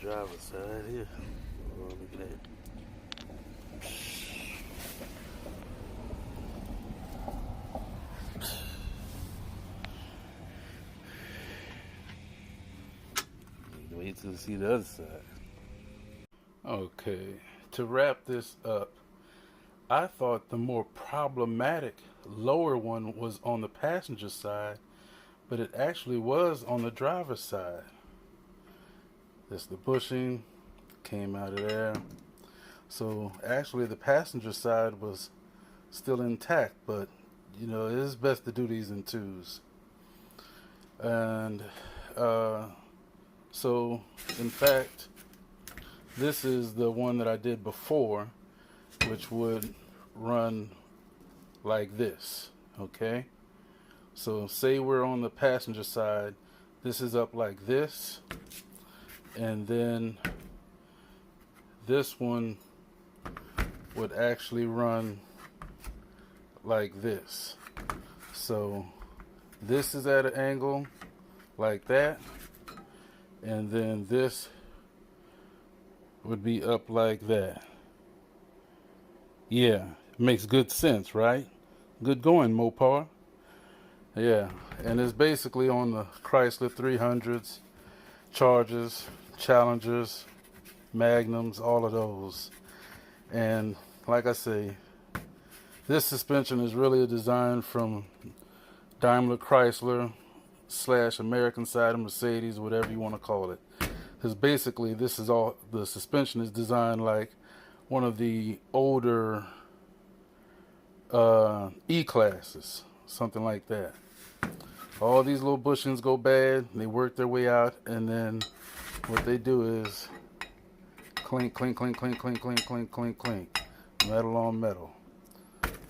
Driver's side here. Oh, look at that. Wait till you see the other side. Okay, to wrap this up, I thought the more problematic lower one was on the passenger side, but it actually was on the driver's side. This the bushing came out of there. So actually the passenger side was still intact, but it is best to do these in twos. And so in fact, this is the one that I did before, which would run like this, okay? So say we're on the passenger side, this is up like this, and then this one would actually run like this. So this is at an angle like that, and then this would be up like that. Yeah, makes good sense, right? Good going, Mopar. Yeah, and it's basically on the Chrysler 300s, Chargers, Challengers, Magnums, all of those. And like I say, this suspension is really a design from Daimler Chrysler / American side of Mercedes, whatever you want to call it. Because basically this is all, the suspension is designed like one of the older E-classes, something like that. All these little bushings go bad, they work their way out, and then what they do is clink, clink, clink, clink, clink, clink, clink, clink, clink. Metal on metal.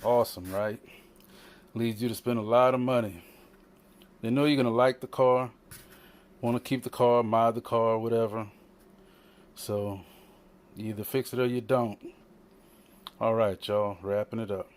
Awesome, right? Leads you to spend a lot of money. They know you're going to like the car, want to keep the car, mod the car, whatever. So you either fix it or you don't. All right, y'all, wrapping it up.